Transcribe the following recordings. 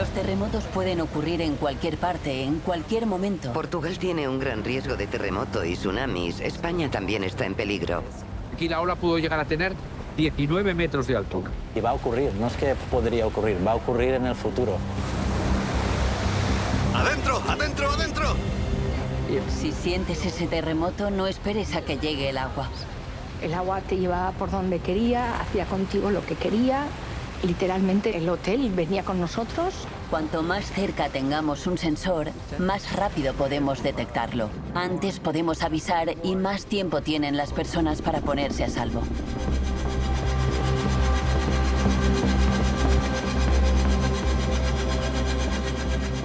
Los terremotos pueden ocurrir en cualquier parte, en cualquier momento. Portugal tiene un gran riesgo de terremoto y tsunamis. España también está en peligro. Aquí la ola pudo llegar a tener 19 metros de altura. Y va a ocurrir, no es que podría ocurrir, va a ocurrir en el futuro. ¡Adentro, adentro, adentro! Si sientes ese terremoto, no esperes a que llegue el agua. El agua te llevaba por donde quería, hacía contigo lo que quería. Literalmente el hotel venía con nosotros. Cuanto más cerca tengamos un sensor, más rápido podemos detectarlo. Antes podemos avisar y más tiempo tienen las personas para ponerse a salvo.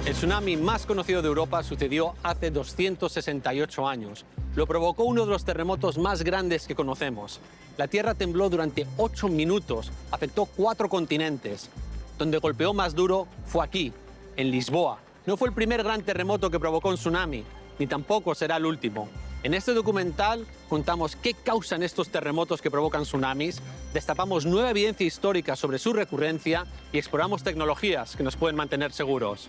El tsunami más conocido de Europa sucedió hace 268 años. Lo provocó uno de los terremotos más grandes que conocemos. La Tierra tembló durante 8 minutos, afectó 4 continentes. Donde golpeó más duro fue aquí, en Lisboa. No fue el primer gran terremoto que provocó un tsunami, ni tampoco será el último. En este documental contamos qué causan estos terremotos que provocan tsunamis, destapamos nueva evidencia histórica sobre su recurrencia y exploramos tecnologías que nos pueden mantener seguros.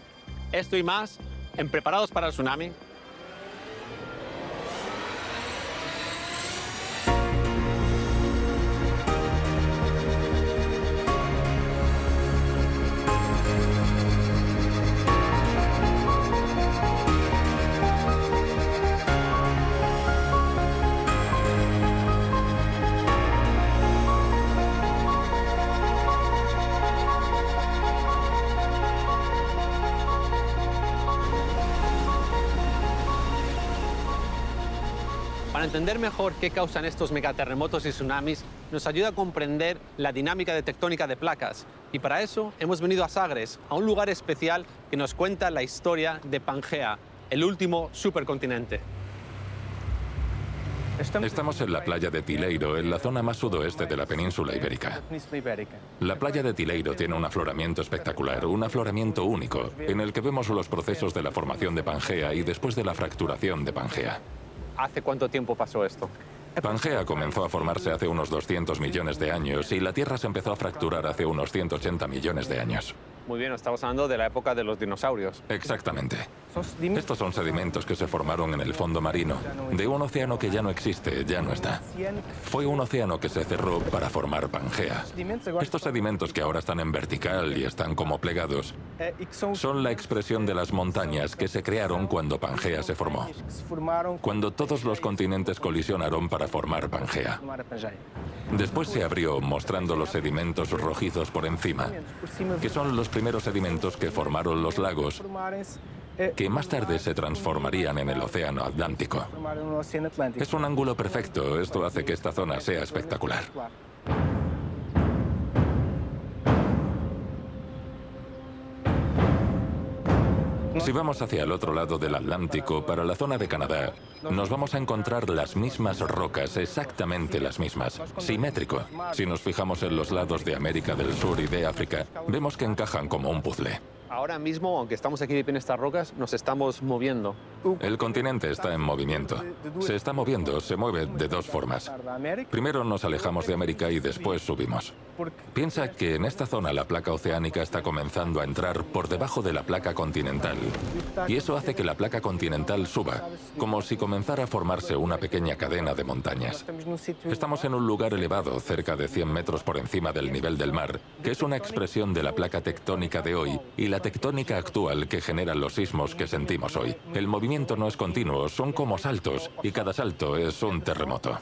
Esto y más en Preparados para el Tsunami. Para entender mejor qué causan estos megaterremotos y tsunamis, nos ayuda a comprender la dinámica de tectónica de placas. Y para eso hemos venido a Sagres, a un lugar especial que nos cuenta la historia de Pangea, el último supercontinente. Estamos en la playa de Tileiro, en la zona más sudoeste de la península ibérica. La playa de Tileiro tiene un afloramiento espectacular, un afloramiento único, en el que vemos los procesos de la formación de Pangea y después de la fracturación de Pangea. ¿Hace cuánto tiempo pasó esto? Pangea comenzó a formarse hace unos 200 millones de años y la Tierra se empezó a fracturar hace unos 180 millones de años. Muy bien, estamos hablando de la época de los dinosaurios. Exactamente. Estos son sedimentos que se formaron en el fondo marino, de un océano que ya no existe, ya no está. Fue un océano que se cerró para formar Pangea. Estos sedimentos que ahora están en vertical y están como plegados, son la expresión de las montañas que se crearon cuando Pangea se formó. Cuando todos los continentes colisionaron para formar Pangea. Después se abrió mostrando los sedimentos rojizos por encima, que son los primeros sedimentos que formaron los lagos, que más tarde se transformarían en el Océano Atlántico. Es un ángulo perfecto, esto hace que esta zona sea espectacular. Si vamos hacia el otro lado del Atlántico, para la zona de Canadá, nos vamos a encontrar las mismas rocas, exactamente las mismas, simétrico. Si nos fijamos en los lados de América del Sur y de África, vemos que encajan como un puzzle. Ahora mismo, aunque estamos aquí de pie en estas rocas, nos estamos moviendo. El continente está en movimiento. Se está moviendo, se mueve de dos formas. Primero nos alejamos de América y después subimos. Piensa que en esta zona la placa oceánica está comenzando a entrar por debajo de la placa continental. Y eso hace que la placa continental suba, como si comenzara a formarse una pequeña cadena de montañas. Estamos en un lugar elevado, cerca de 100 metros por encima del nivel del mar, que es una expresión de la placa tectónica de hoy y la tectónica actual que generan los sismos que sentimos hoy. El movimiento no es continuo, son como saltos, y cada salto es un terremoto.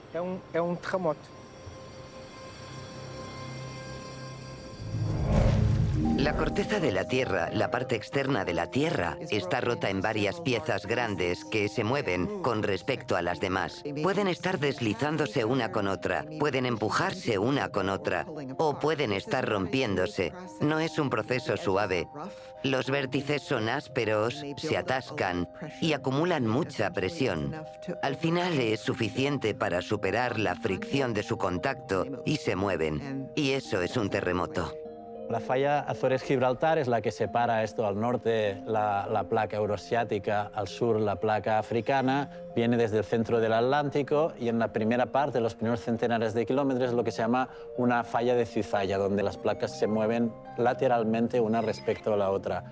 La corteza de la Tierra, la parte externa de la Tierra, está rota en varias piezas grandes que se mueven con respecto a las demás. Pueden estar deslizándose una con otra, pueden empujarse una con otra, o pueden estar rompiéndose. No es un proceso suave. Los vértices son ásperos, se atascan y acumulan mucha presión. Al final es suficiente para superar la fricción de su contacto y se mueven. Y eso es un terremoto. La falla Azores-Gibraltar es la que separa esto al norte, la placa euroasiática, al sur la placa africana, viene desde el centro del Atlántico y en la primera parte, los primeros centenares de kilómetros, es lo que se llama una falla de cizalla, donde las placas se mueven lateralmente una respecto a la otra.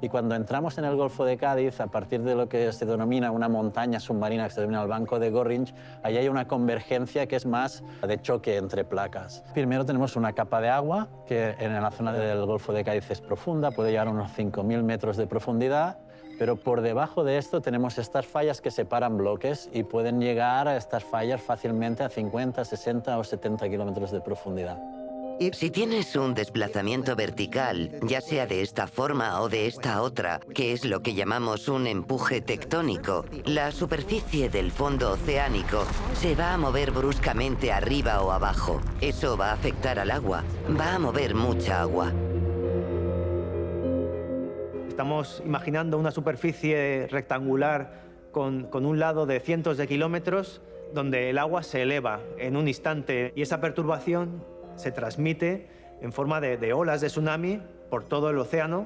Y cuando entramos en el Golfo de Cádiz, a partir de lo que se denomina una montaña submarina, que se denomina el Banco de Gorringe, ahí hay una convergencia que es más de choque entre placas. Primero tenemos una capa de agua, que en la zona del Golfo de Cádiz es profunda, puede llegar a unos 5.000 metros de profundidad, pero por debajo de esto tenemos estas fallas que separan bloques y pueden llegar a estas fallas fácilmente a 50, 60 o 70 kilómetros de profundidad. Si tienes un desplazamiento vertical, ya sea de esta forma o de esta otra, que es lo que llamamos un empuje tectónico, la superficie del fondo oceánico se va a mover bruscamente arriba o abajo. Eso va a afectar al agua, va a mover mucha agua. Estamos imaginando una superficie rectangular con un lado de cientos de kilómetros donde el agua se eleva en un instante y esa perturbación se transmite en forma de olas de tsunami por todo el océano,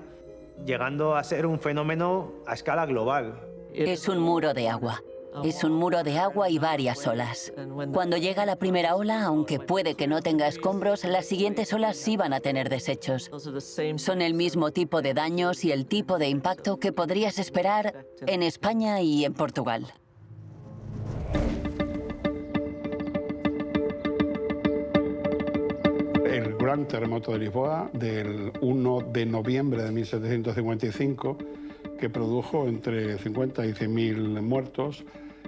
llegando a ser un fenómeno a escala global. Es un muro de agua. Es un muro de agua y varias olas. Cuando llega la primera ola, aunque puede que no tenga escombros, las siguientes olas sí van a tener desechos. Son el mismo tipo de daños y el tipo de impacto que podrías esperar en España y en Portugal. El gran terremoto de Lisboa del 1 de noviembre de 1755, que produjo entre 50 y 100.000 muertos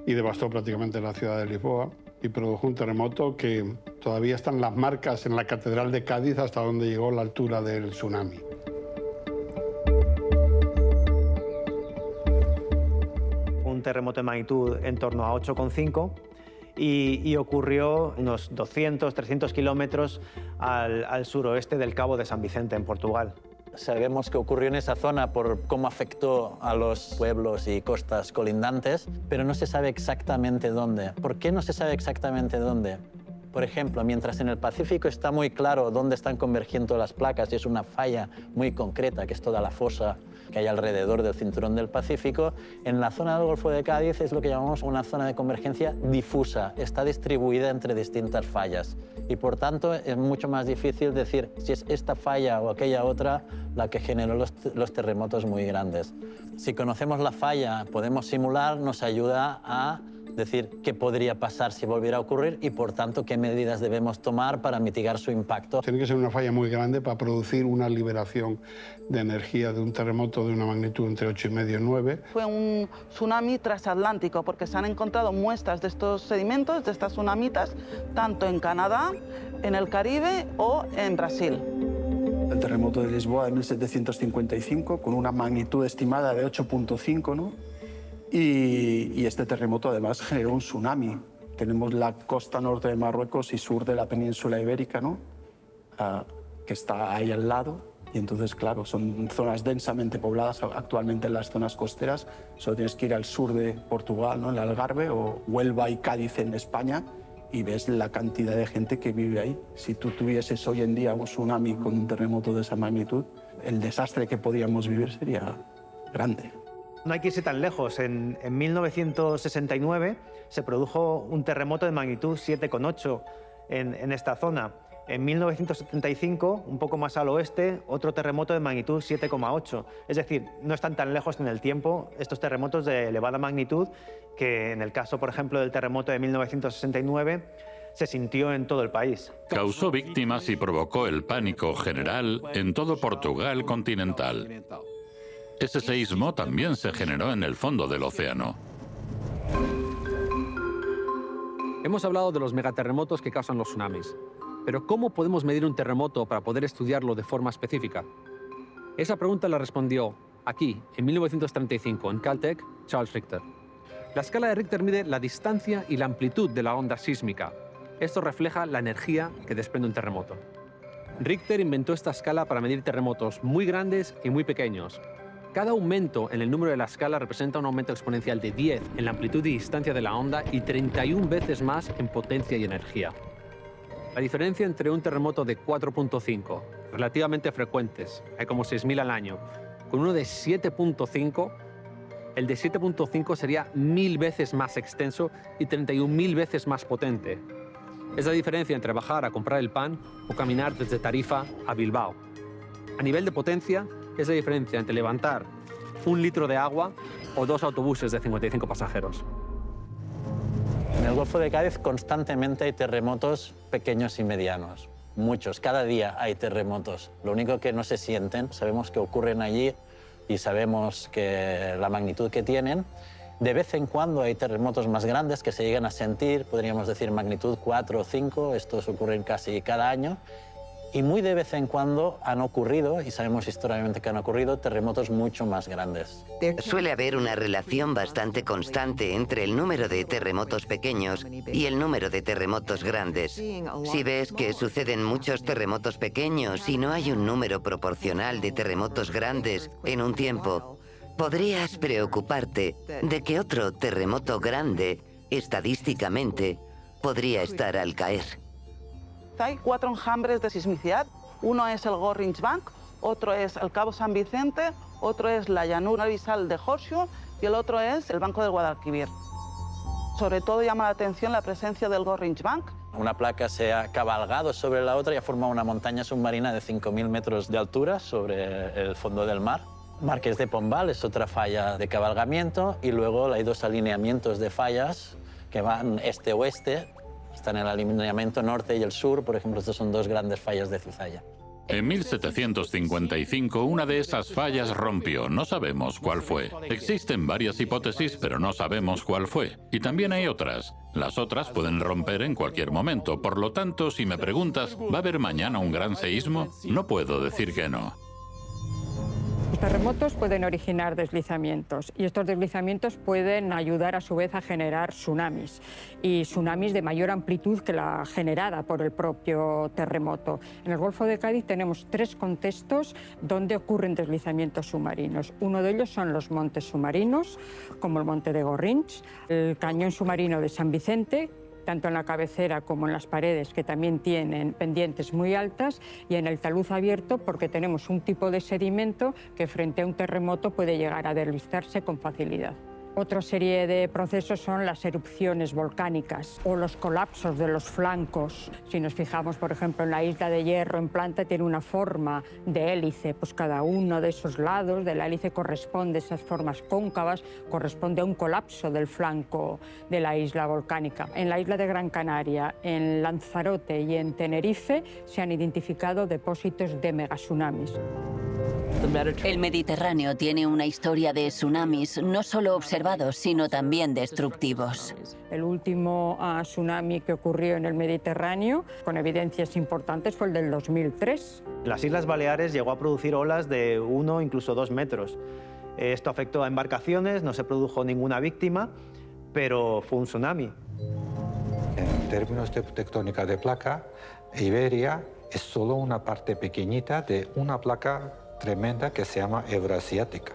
y devastó prácticamente la ciudad de Lisboa, y produjo un terremoto que todavía están las marcas en la Catedral de Cádiz hasta donde llegó la altura del tsunami. Un terremoto de magnitud en torno a 8,5 y ocurrió unos 200, 300 kilómetros al suroeste del Cabo de San Vicente, en Portugal. Sabemos que ocurrió en esa zona por cómo afectó a los pueblos y costas colindantes, pero no se sabe exactamente dónde. ¿Por qué no se sabe exactamente dónde? Por ejemplo, mientras en el Pacífico está muy claro dónde están convergiendo las placas y es una falla muy concreta, que es toda la fosa que hay alrededor del cinturón del Pacífico, en la zona del Golfo de Cádiz es lo que llamamos una zona de convergencia difusa, está distribuida entre distintas fallas y por tanto es mucho más difícil decir si es esta falla o aquella otra la que generó los terremotos muy grandes. Si conocemos la falla, podemos simular, nos ayuda a decir qué podría pasar si volviera a ocurrir y, por tanto, qué medidas debemos tomar para mitigar su impacto. Tiene que ser una falla muy grande para producir una liberación de energía de un terremoto de una magnitud entre 8,5 y 9. Fue un tsunami transatlántico porque se han encontrado muestras de estos sedimentos, de estas tsunamitas, tanto en Canadá, en el Caribe o en Brasil. El terremoto de Lisboa de 1755, con una magnitud estimada de 8,5, ¿no? Y este terremoto además generó un tsunami. Tenemos la costa norte de Marruecos y sur de la península ibérica, ¿no? Que está ahí al lado. Y entonces, claro, son zonas densamente pobladas actualmente en las zonas costeras. Solo tienes que ir al sur de Portugal, ¿no? En el Algarve, o Huelva y Cádiz en España, y ves la cantidad de gente que vive ahí. Si tú tuvieses hoy en día un tsunami con un terremoto de esa magnitud, el desastre que podríamos vivir sería grande. No hay que irse tan lejos. En 1969 se produjo un terremoto de magnitud 7,8 en esta zona. En 1975, un poco más al oeste, otro terremoto de magnitud 7,8. Es decir, no están tan lejos en el tiempo estos terremotos de elevada magnitud que en el caso, por ejemplo, del terremoto de 1969, se sintió en todo el país. Causó víctimas y provocó el pánico general en todo Portugal continental. Ese seísmo también se generó en el fondo del océano. Hemos hablado de los megaterremotos que causan los tsunamis. Pero ¿cómo podemos medir un terremoto para poder estudiarlo de forma específica? Esa pregunta la respondió aquí, en 1935, en Caltech, Charles Richter. La escala de Richter mide la distancia y la amplitud de la onda sísmica. Esto refleja la energía que desprende un terremoto. Richter inventó esta escala para medir terremotos muy grandes y muy pequeños. Cada aumento en el número de la escala representa un aumento exponencial de 10 en la amplitud y distancia de la onda y 31 veces más en potencia y energía. La diferencia entre un terremoto de 4,5, relativamente frecuentes, hay como 6.000 al año. Con uno de 7.5, el de 7.5 sería 1.000 veces más extenso y 31.000 veces más potente. Es la diferencia entre bajar a comprar el pan o caminar desde Tarifa a Bilbao. A nivel de potencia, es la diferencia entre levantar 1 litro de agua o 2 autobuses de 55 pasajeros. En el Golfo de Cádiz constantemente hay terremotos pequeños y medianos. Muchos, cada día hay terremotos. Lo único que no se sienten, sabemos que ocurren allí y sabemos que la magnitud que tienen. De vez en cuando hay terremotos más grandes que se llegan a sentir, podríamos decir magnitud 4 o 5, estos ocurren casi cada año. Y muy de vez en cuando han ocurrido, y sabemos históricamente que han ocurrido, terremotos mucho más grandes. Suele haber una relación bastante constante entre el número de terremotos pequeños y el número de terremotos grandes. Si ves que suceden muchos terremotos pequeños y no hay un número proporcional de terremotos grandes en un tiempo, podrías preocuparte de que otro terremoto grande, estadísticamente, podría estar al caer. Hay 4 enjambres de sismicidad. Uno es el Gorrinch Bank, otro es el Cabo San Vicente, otro es la llanura abisal de Horseshoe y el otro es el Banco del Guadalquivir. Sobre todo llama la atención la presencia del Gorrinch Bank. Una placa se ha cabalgado sobre la otra y ha formado una montaña submarina de 5.000 metros de altura sobre el fondo del mar. Marqués de Pombal es otra falla de cabalgamiento y luego hay 2 alineamientos de fallas que van este-oeste. Están en el alineamiento norte y el sur, por ejemplo, estas son 2 grandes fallas de cizalla. En 1755, una de esas fallas rompió. No sabemos cuál fue. Existen varias hipótesis, pero no sabemos cuál fue. Y también hay otras. Las otras pueden romper en cualquier momento. Por lo tanto, si me preguntas, ¿va a haber mañana un gran seísmo? No puedo decir que no. Los terremotos pueden originar deslizamientos y estos deslizamientos pueden ayudar a su vez a generar tsunamis y tsunamis de mayor amplitud que la generada por el propio terremoto. En el Golfo de Cádiz tenemos 3 contextos donde ocurren deslizamientos submarinos. Uno de ellos son los montes submarinos, como el monte de Gorrinch, el cañón submarino de San Vicente, tanto en la cabecera como en las paredes, que también tienen pendientes muy altas, y en el talud abierto, porque tenemos un tipo de sedimento que frente a un terremoto puede llegar a deslizarse con facilidad. Otra serie de procesos son las erupciones volcánicas o los colapsos de los flancos. Si nos fijamos, por ejemplo, en la isla de Hierro en planta, tiene una forma de hélice, pues cada uno de esos lados de la hélice corresponde, esas formas cóncavas, corresponde a un colapso del flanco de la isla volcánica. En la isla de Gran Canaria, en Lanzarote y en Tenerife se han identificado depósitos de megatsunamis. El Mediterráneo tiene una historia de tsunamis no solo observados, sino también destructivos. El último tsunami que ocurrió en el Mediterráneo, con evidencias importantes, fue el del 2003. Las Islas Baleares llegó a producir olas de 1, incluso 2 metros. Esto afectó a embarcaciones, no se produjo ninguna víctima, pero fue un tsunami. En términos de tectónica de placa, Iberia es solo una parte pequeñita de una placa tremenda que se llama Euroasiática,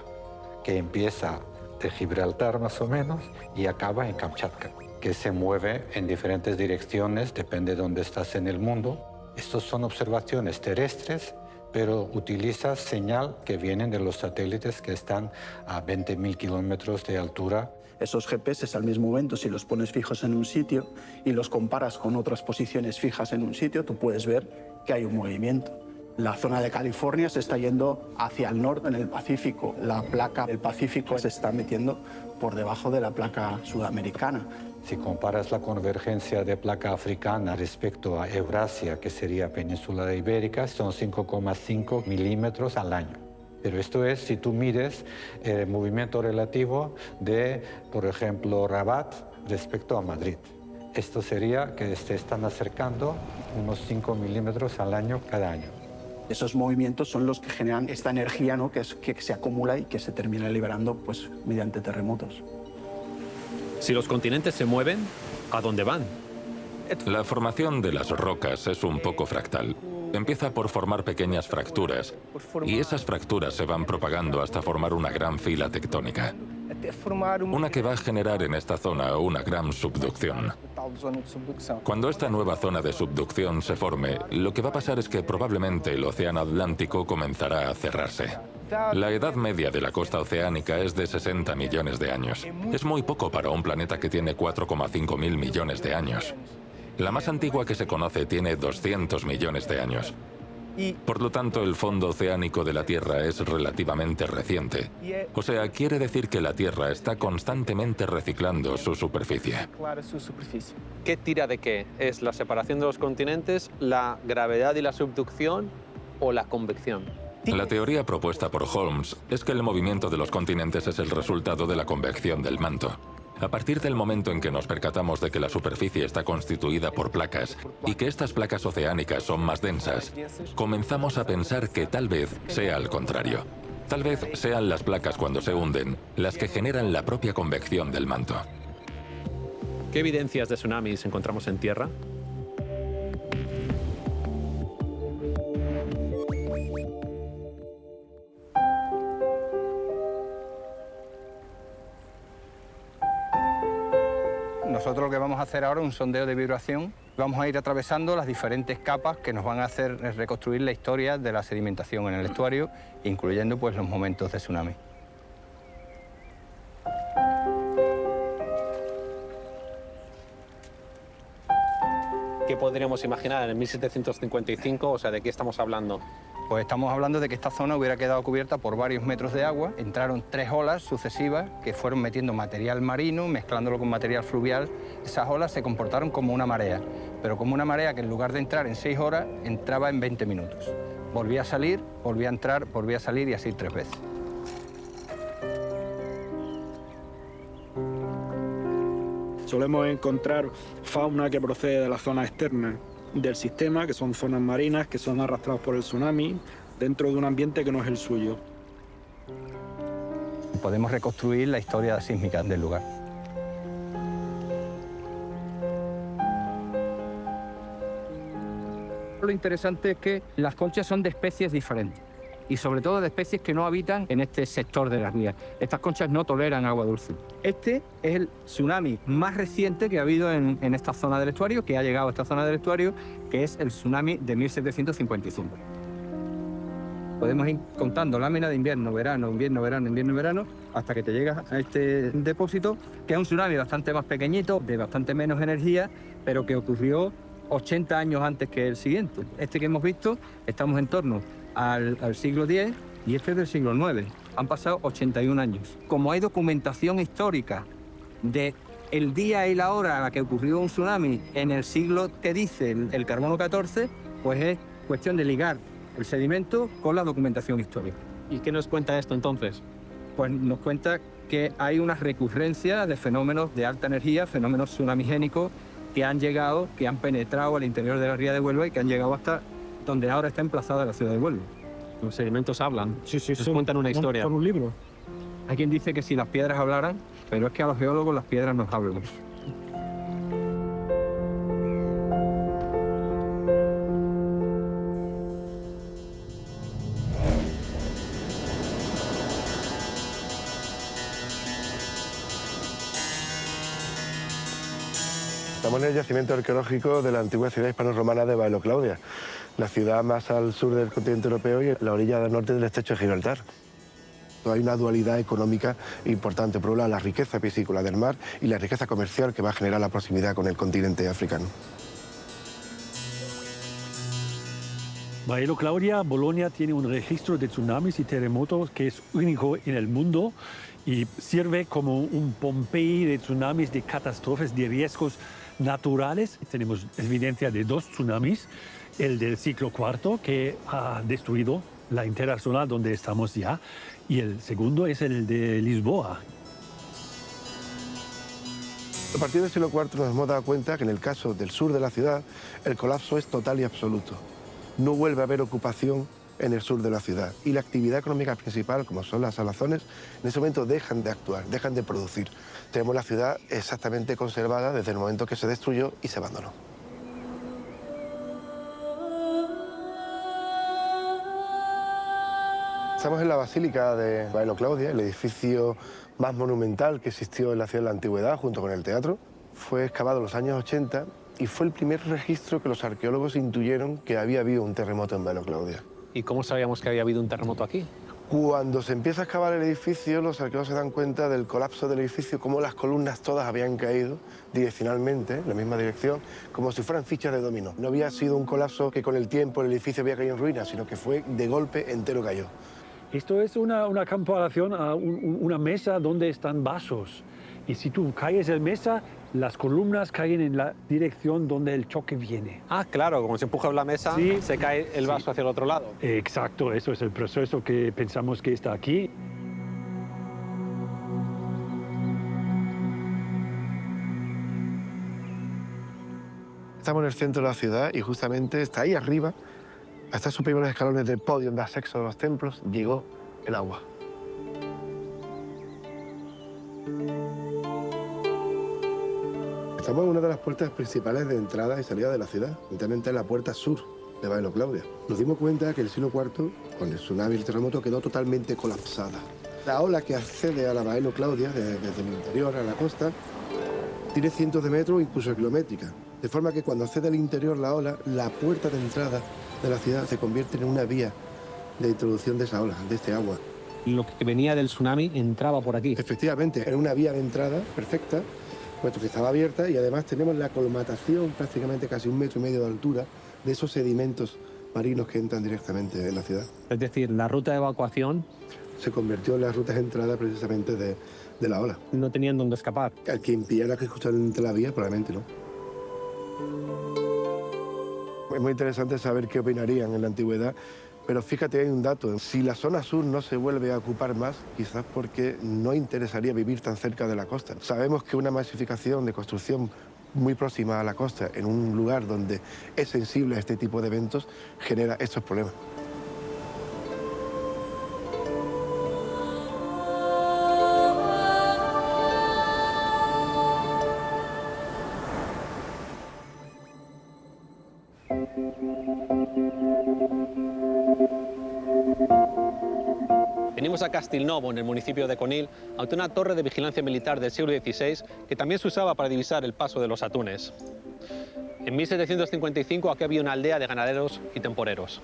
que empieza de Gibraltar más o menos y acaba en Kamchatka, que se mueve en diferentes direcciones, depende de dónde estás en el mundo. Estos son observaciones terrestres, pero utilizas señal que vienen de los satélites que están a 20.000 kilómetros de altura. Esos GPS al mismo momento, si los pones fijos en un sitio y los comparas con otras posiciones fijas en un sitio, tú puedes ver que hay un movimiento. La zona de California se está yendo hacia el norte en el Pacífico. La placa del Pacífico se está metiendo por debajo de la placa sudamericana. Si comparas la convergencia de placa africana respecto a Eurasia, que sería península ibérica, son 5,5 milímetros al año. Pero esto es si tú mides el movimiento relativo de, por ejemplo, Rabat respecto a Madrid. Esto sería que se están acercando unos 5 milímetros al año cada año. Esos movimientos son los que generan esta energía, ¿no? que se acumula y que se termina liberando pues, mediante terremotos. Si los continentes se mueven, ¿a dónde van? La formación de las rocas es un poco fractal. Empieza por formar pequeñas fracturas y esas fracturas se van propagando hasta formar una gran fila tectónica. Una que va a generar en esta zona una gran subducción. Cuando esta nueva zona de subducción se forme, lo que va a pasar es que probablemente el océano Atlántico comenzará a cerrarse. La edad media de la costa oceánica es de 60 millones de años. Es muy poco para un planeta que tiene 4,5 mil millones de años. La más antigua que se conoce tiene 200 millones de años. Por lo tanto, el fondo oceánico de la Tierra es relativamente reciente. O sea, quiere decir que la Tierra está constantemente reciclando su superficie. ¿Qué tira de qué? ¿Es la separación de los continentes, la gravedad y la subducción o la convección? La teoría propuesta por Holmes es que el movimiento de los continentes es el resultado de la convección del manto. A partir del momento en que nos percatamos de que la superficie está constituida por placas y que estas placas oceánicas son más densas, comenzamos a pensar que tal vez sea al contrario. Tal vez sean las placas cuando se hunden las que generan la propia convección del manto. ¿Qué evidencias de tsunamis encontramos en Tierra? Nosotros lo que vamos a hacer ahora es un sondeo de vibración. Vamos a ir atravesando las diferentes capas que nos van a hacer reconstruir la historia de la sedimentación en el estuario, incluyendo pues, los momentos de tsunami. ¿Qué podríamos imaginar en 1755? O sea, ¿de qué estamos hablando? Pues estamos hablando de que esta zona hubiera quedado cubierta por varios metros de agua. Entraron 3 olas sucesivas que fueron metiendo material marino, mezclándolo con material fluvial. Esas olas se comportaron como una marea, pero como una marea que en lugar de entrar en 6 horas, entraba en 20 minutos. Volvía a salir, volvía a entrar, volvía a salir y así 3 veces. Solemos encontrar fauna que procede de la zona externa del sistema, que son zonas marinas que son arrastradas por el tsunami dentro de un ambiente que no es el suyo. Podemos reconstruir la historia sísmica del lugar. Lo interesante es que las conchas son de especies diferentes y sobre todo de especies que no habitan en este sector de las rías. Estas conchas no toleran agua dulce. Este es el tsunami más reciente que ha habido en esta zona del estuario, que ha llegado a esta zona del estuario, que es el tsunami de 1755. Podemos ir contando láminas de invierno, verano, invierno, verano, invierno, verano, hasta que te llegas a este depósito, que es un tsunami bastante más pequeñito, de bastante menos energía, pero que ocurrió 80 años antes que el siguiente. Este que hemos visto, estamos en torno al siglo X y este es del siglo IX. Han pasado 81 años. Como hay documentación histórica de el día y la hora a la que ocurrió un tsunami en el siglo que dice el carbono 14, pues es cuestión de ligar el sedimento con la documentación histórica. ¿Y qué nos cuenta esto entonces? Pues nos cuenta que hay una recurrencia de fenómenos de alta energía, fenómenos tsunamigénicos que han llegado, que han penetrado al interior de la ría de Huelva y que han llegado hasta donde ahora está emplazada la ciudad de Huelva. Los sedimentos hablan, sí, nos cuentan una historia. Son un libro. Hay quien dice que si las piedras hablaran, pero es que a los geólogos las piedras nos hablan. Estamos en el yacimiento arqueológico de la antigua ciudad hispano-romana de Baelo Claudia, la ciudad más al sur del continente europeo y la orilla del norte del estrecho de Gibraltar. Hay una dualidad económica importante, por un lado la riqueza piscícola del mar y la riqueza comercial que va a generar la proximidad con el continente africano. Baelo Claudia, Bolonia tiene un registro de tsunamis y terremotos que es único en el mundo y sirve como un Pompeii de tsunamis, de catástrofes, de riesgos naturales. Tenemos evidencia de 2 tsunamis, el del siglo IV que ha destruido la entera zona donde estamos ya, y el segundo es el de Lisboa. A partir del siglo IV nos hemos dado cuenta que en el caso del sur de la ciudad el colapso es total y absoluto. No vuelve a haber ocupación en el sur de la ciudad y la actividad económica principal, como son las salazones, en ese momento dejan de actuar, dejan de producir. Tenemos la ciudad exactamente conservada desde el momento que se destruyó y se abandonó. Estamos en la Basílica de Baelo Claudia, el edificio más monumental que existió en la ciudad de la antigüedad, junto con el teatro. fue excavado en los años 80 y fue el primer registro que los arqueólogos intuyeron que había habido un terremoto en Baelo Claudia. ¿Y cómo sabíamos que había habido un terremoto aquí? Cuando se empieza a excavar el edificio, los arqueólogos se dan cuenta del colapso del edificio, cómo las columnas todas habían caído direccionalmente, en la misma dirección, como si fueran fichas de dominó. No había sido un colapso que con el tiempo el edificio había caído en ruinas, sino que fue de golpe entero cayó. Esto es una comparación a una mesa donde están vasos. Y si tú caes en mesa, las columnas caen en la dirección donde el choque viene. Ah, claro, como se empuja la mesa, sí, se cae el vaso hacia el otro lado. Exacto, eso es el proceso que pensamos que está aquí. Estamos en el centro de la ciudad y justamente está ahí arriba, hasta esos primeros escalones del podio de acceso a los templos, llegó el agua. Estamos en una de las puertas principales de entrada y salida de la ciudad, literalmente en la puerta sur de Baelo Claudia. Nos dimos cuenta que el siglo IV, con el tsunami y el terremoto, quedó totalmente colapsada. La ola que accede a la Baelo Claudia, desde el interior a la costa, tiene cientos de metros, incluso kilométrica. De forma que cuando accede al interior la ola, la puerta de entrada de la ciudad se convierte en una vía de introducción de esa ola, de este agua. Lo que venía del tsunami entraba por aquí. Efectivamente, era una vía de entrada perfecta, puesto que estaba abierta, y además tenemos la colmatación prácticamente casi 1,5 metros de altura de esos sedimentos marinos que entran directamente en la ciudad. Es decir, la ruta de evacuación se convirtió en las rutas de entrada precisamente de la ola. No tenían dónde escapar. El que impidiera que justamente la vía, probablemente no. Es muy interesante saber qué opinarían en la antigüedad, pero fíjate, hay un dato. Si la zona sur no se vuelve a ocupar más, quizás porque no interesaría vivir tan cerca de la costa. Sabemos que una masificación de construcción muy próxima a la costa, en un lugar donde es sensible a este tipo de eventos, genera estos problemas. Venimos a Castelnovo, en el municipio de Conil, ante una torre de vigilancia militar del siglo XVI que también se usaba para divisar el paso de los atunes. En 1755 aquí había una aldea de ganaderos y temporeros.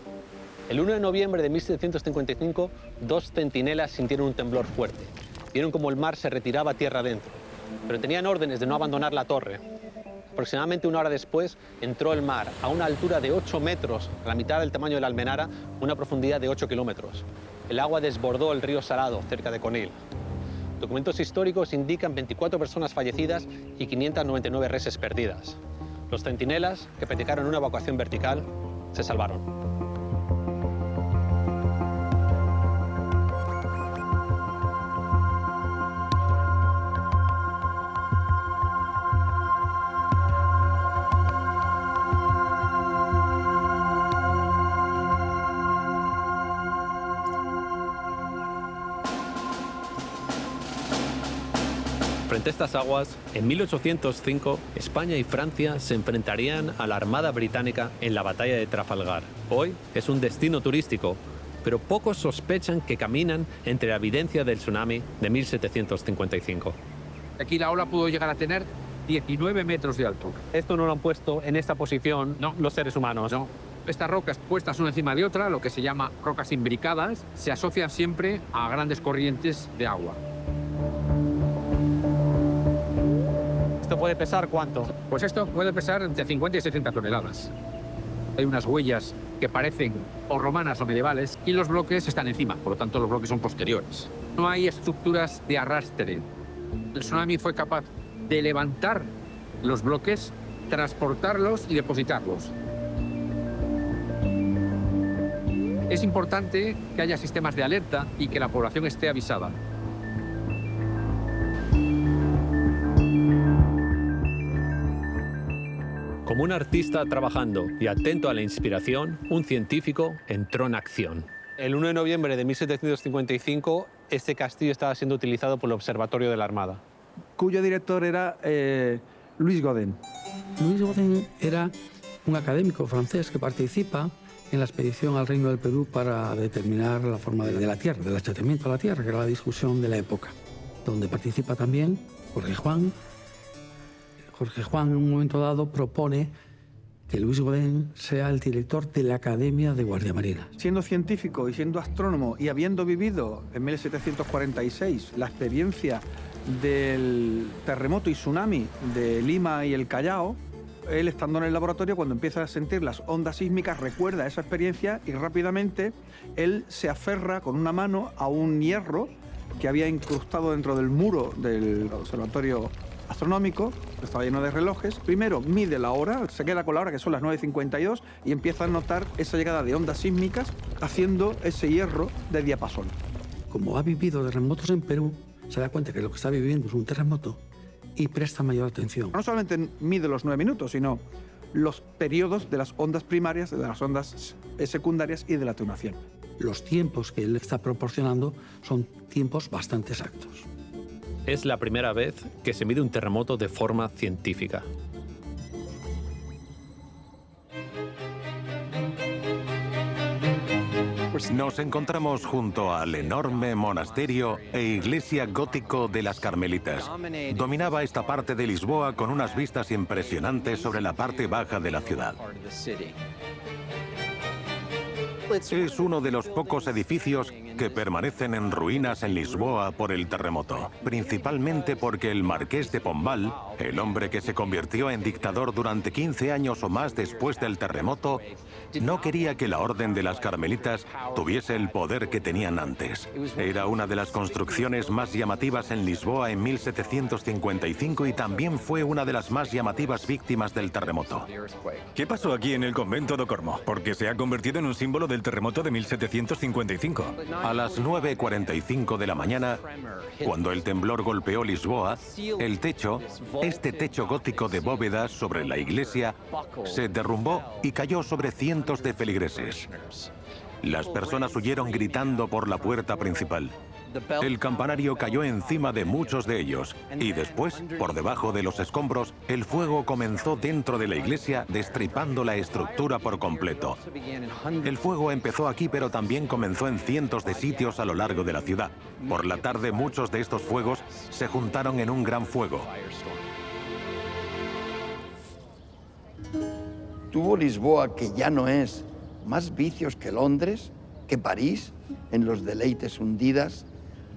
El 1 de noviembre de 1755, 2 centinelas sintieron un temblor fuerte. Vieron como el mar se retiraba tierra adentro, pero tenían órdenes de no abandonar la torre. Aproximadamente 1 hora después entró el mar a una altura de 8 metros, a la mitad del tamaño de la Almenara, una profundidad de 8 kilómetros. El agua desbordó el río Salado, cerca de Conil. Documentos históricos indican 24 personas fallecidas y 599 reses perdidas. Los centinelas, que practicaron una evacuación vertical, se salvaron. Frente a estas aguas, en 1805, España y Francia se enfrentarían a la Armada Británica en la batalla de Trafalgar. Hoy es un destino turístico, pero pocos sospechan que caminan entre la evidencia del tsunami de 1755. Aquí la ola pudo llegar a tener 19 metros de altura. Esto no lo han puesto en esta posición los seres humanos. No. Estas rocas puestas una encima de otra, lo que se llama rocas imbricadas, se asocian siempre a grandes corrientes de agua. ¿Esto puede pesar cuánto? Pues esto puede pesar entre 50 y 60 toneladas. Hay unas huellas que parecen o romanas o medievales y los bloques están encima, por lo tanto los bloques son posteriores. No hay estructuras de arrastre. El tsunami fue capaz de levantar los bloques, transportarlos y depositarlos. Es importante que haya sistemas de alerta y que la población esté avisada. Como un artista trabajando y atento a la inspiración, un científico entró en acción. El 1 de noviembre de 1755, este castillo estaba siendo utilizado por el Observatorio de la Armada. Cuyo director era Louis Gaudin. Louis Gaudin era un académico francés que participa en la expedición al Reino del Perú para determinar la forma de la Tierra, del achatamiento a la Tierra, que era la discusión de la época, donde participa también Jorge Juan, Jorge Juan en un momento dado propone que Luis Godén sea el director de la Academia de Guardia Marina. Siendo científico y siendo astrónomo y habiendo vivido en 1746 la experiencia del terremoto y tsunami de Lima y el Callao, él estando en el laboratorio, cuando empieza a sentir las ondas sísmicas, recuerda esa experiencia y rápidamente él se aferra con una mano a un hierro que había incrustado dentro del muro del observatorio astronómico, que estaba lleno de relojes. Primero mide la hora, se queda con la hora, que son las 9:52, y empieza a notar esa llegada de ondas sísmicas haciendo ese hierro de diapasón. Como ha vivido terremotos en Perú, se da cuenta que lo que está viviendo es un terremoto y presta mayor atención. No solamente mide los 9 minutos, sino los periodos de las ondas primarias, de las ondas secundarias y de la atenuación. Los tiempos que él está proporcionando son tiempos bastante exactos. Es la primera vez que se mide un terremoto de forma científica. Nos encontramos junto al enorme monasterio e iglesia gótico de las Carmelitas. Dominaba esta parte de Lisboa con unas vistas impresionantes sobre la parte baja de la ciudad. Es uno de los pocos edificios que permanecen en ruinas en Lisboa por el terremoto, principalmente porque el marqués de Pombal, el hombre que se convirtió en dictador durante 15 años o más después del terremoto, no quería que la Orden de las Carmelitas tuviese el poder que tenían antes. Era una de las construcciones más llamativas en Lisboa en 1755 y también fue una de las más llamativas víctimas del terremoto. ¿Qué pasó aquí en el convento de Ocormo? Porque se ha convertido en un símbolo del terremoto de 1755. A las 9:45 de la mañana, cuando el temblor golpeó Lisboa, el techo, este techo gótico de bóvedas sobre la iglesia, se derrumbó y cayó sobre cientos de feligreses. Las personas huyeron gritando por la puerta principal. El campanario cayó encima de muchos de ellos y después, por debajo de los escombros, el fuego comenzó dentro de la iglesia, destripando la estructura por completo. El fuego empezó aquí, pero también comenzó en cientos de sitios a lo largo de la ciudad. Por la tarde, muchos de estos fuegos se juntaron en un gran fuego. Tuvo Lisboa, que ya no es, más vicios que Londres, que París, en los deleites hundidas.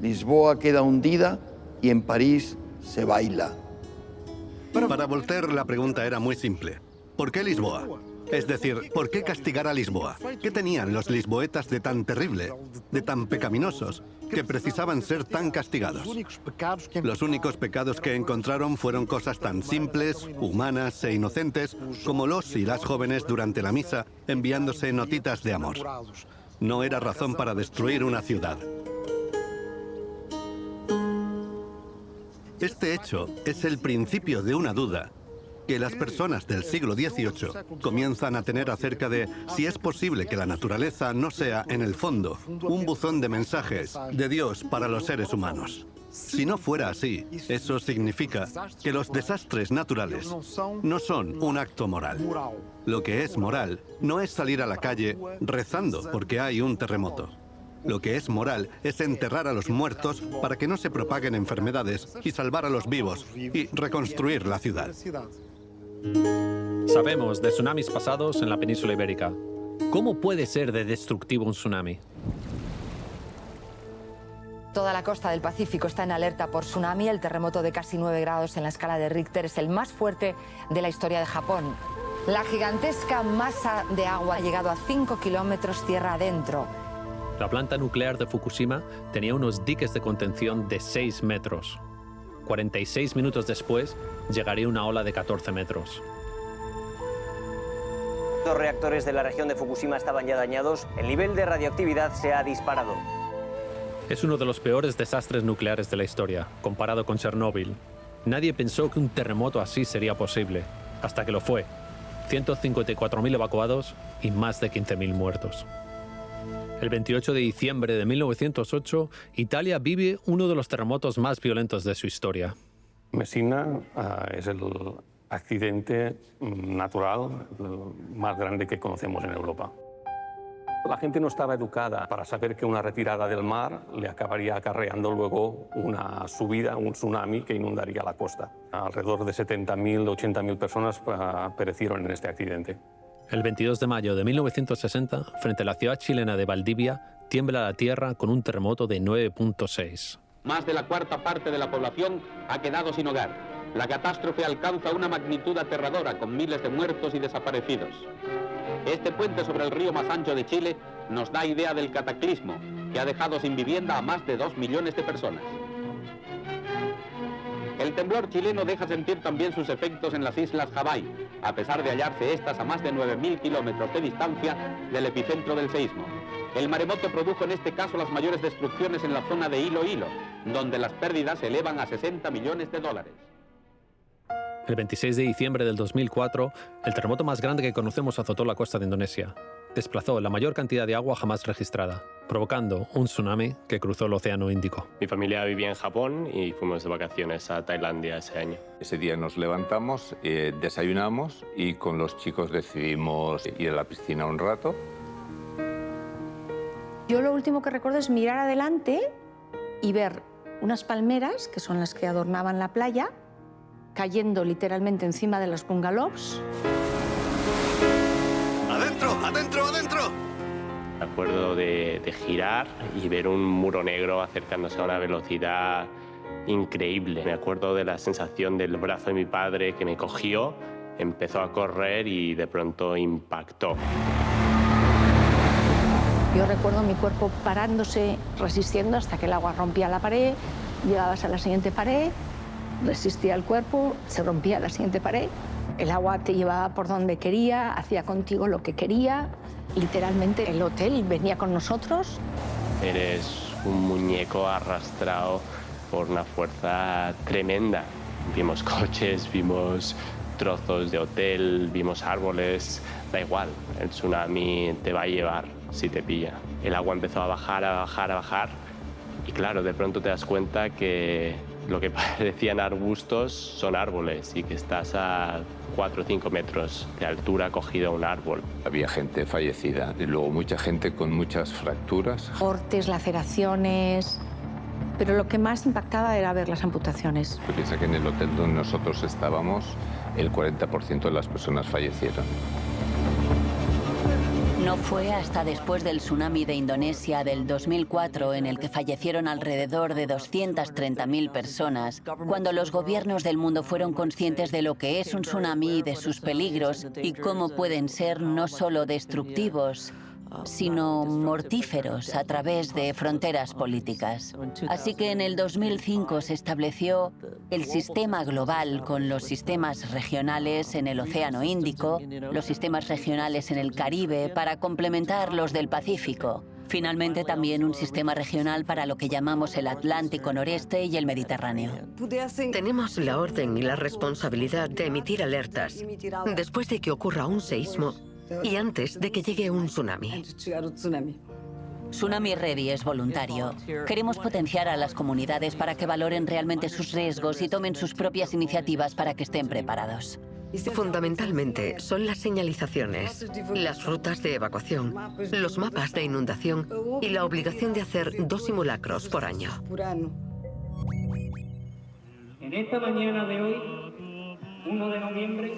Lisboa queda hundida y en París se baila. Para Voltaire la pregunta era muy simple. ¿Por qué Lisboa? Es decir, ¿por qué castigar a Lisboa? ¿Qué tenían los lisboetas de tan terrible, de tan pecaminosos, que precisaban ser tan castigados? Los únicos pecados que encontraron fueron cosas tan simples, humanas e inocentes como los y las jóvenes durante la misa enviándose notitas de amor. No era razón para destruir una ciudad. Este hecho es el principio de una duda que las personas del siglo XVIII comienzan a tener acerca de si es posible que la naturaleza no sea, en el fondo, un buzón de mensajes de Dios para los seres humanos. Si no fuera así, eso significa que los desastres naturales no son un acto moral. Lo que es moral no es salir a la calle rezando porque hay un terremoto. Lo que es moral es enterrar a los muertos para que no se propaguen enfermedades y salvar a los vivos y reconstruir la ciudad. Sabemos de tsunamis pasados en la península ibérica. ¿Cómo puede ser de destructivo un tsunami? Toda la costa del Pacífico está en alerta por tsunami. El terremoto de casi 9 grados en la escala de Richter es el más fuerte de la historia de Japón. La gigantesca masa de agua ha llegado a 5 kilómetros tierra adentro. La planta nuclear de Fukushima tenía unos diques de contención de 6 metros. 46 minutos después, llegaría una ola de 14 metros. Dos reactores de la región de Fukushima estaban ya dañados. El nivel de radioactividad se ha disparado. Es uno de los peores desastres nucleares de la historia, comparado con Chernóbil. Nadie pensó que un terremoto así sería posible, hasta que lo fue. 154.000 evacuados y más de 15.000 muertos. El 28 de diciembre de 1908, Italia vive uno de los terremotos más violentos de su historia. Messina es el accidente natural más grande que conocemos en Europa. La gente no estaba educada para saber que una retirada del mar le acabaría acarreando luego una subida, un tsunami que inundaría la costa. Alrededor de 70.000, 80.000 personas perecieron en este accidente. El 22 de mayo de 1960, frente a la ciudad chilena de Valdivia, tiembla la tierra con un terremoto de 9.6. Más de la cuarta parte de la población ha quedado sin hogar. La catástrofe alcanza una magnitud aterradora, con miles de muertos y desaparecidos. Este puente sobre el río más ancho de Chile nos da idea del cataclismo, que ha dejado sin vivienda a más de 2 millones de personas. El temblor chileno deja sentir también sus efectos en las islas Hawái, a pesar de hallarse estas a más de 9.000 kilómetros de distancia del epicentro del seísmo. El maremoto produjo en este caso las mayores destrucciones en la zona de Hilo Hilo, donde las pérdidas se elevan a 60 millones de dólares. El 26 de diciembre del 2004, el terremoto más grande que conocemos azotó la costa de Indonesia. Desplazó la mayor cantidad de agua jamás registrada, provocando un tsunami que cruzó el Océano Índico. Mi familia vivía en Japón y fuimos de vacaciones a Tailandia ese año. Ese día nos levantamos, desayunamos y con los chicos decidimos ir a la piscina un rato. Yo lo último que recuerdo es mirar adelante y ver unas palmeras, que son las que adornaban la playa, cayendo literalmente encima de los bungalows. ¡Adentro, adentro, adentro! Me acuerdo de girar y ver un muro negro acercándose a una velocidad increíble. Me acuerdo de la sensación del brazo de mi padre que me cogió, empezó a correr y de pronto impactó. Yo recuerdo mi cuerpo parándose, resistiendo hasta que el agua rompía la pared, llegabas a la siguiente pared, resistía el cuerpo, se rompía la siguiente pared, el agua te llevaba por donde quería, hacía contigo lo que quería, literalmente el hotel venía con nosotros. Eres un muñeco arrastrado por una fuerza tremenda. Vimos coches, vimos trozos de hotel, vimos árboles, da igual, el tsunami te va a llevar si te pilla. El agua empezó a bajar, a bajar, a bajar y claro, de pronto te das cuenta que lo que parecían arbustos son árboles y que estás a 4 o 5 metros de altura cogido a un árbol. Había gente fallecida y luego mucha gente con muchas fracturas. Cortes, laceraciones, pero lo que más impactaba era ver las amputaciones. Piensa que en el hotel donde nosotros estábamos, el 40% de las personas fallecieron. No fue hasta después del tsunami de Indonesia del 2004, en el que fallecieron alrededor de 230.000 personas, cuando los gobiernos del mundo fueron conscientes de lo que es un tsunami y de sus peligros y cómo pueden ser no solo destructivos, sino mortíferos a través de fronteras políticas. Así que en el 2005 se estableció el sistema global con los sistemas regionales en el Océano Índico, los sistemas regionales en el Caribe para complementar los del Pacífico. Finalmente también un sistema regional para lo que llamamos el Atlántico Noreste y el Mediterráneo. Tenemos la orden y la responsabilidad de emitir alertas después de que ocurra un seísmo y antes de que llegue un tsunami. Tsunami Ready es voluntario. Queremos potenciar a las comunidades para que valoren realmente sus riesgos y tomen sus propias iniciativas para que estén preparados. Fundamentalmente son las señalizaciones, las rutas de evacuación, los mapas de inundación y la obligación de hacer 2 simulacros por año. En esta mañana de hoy, 1 de noviembre,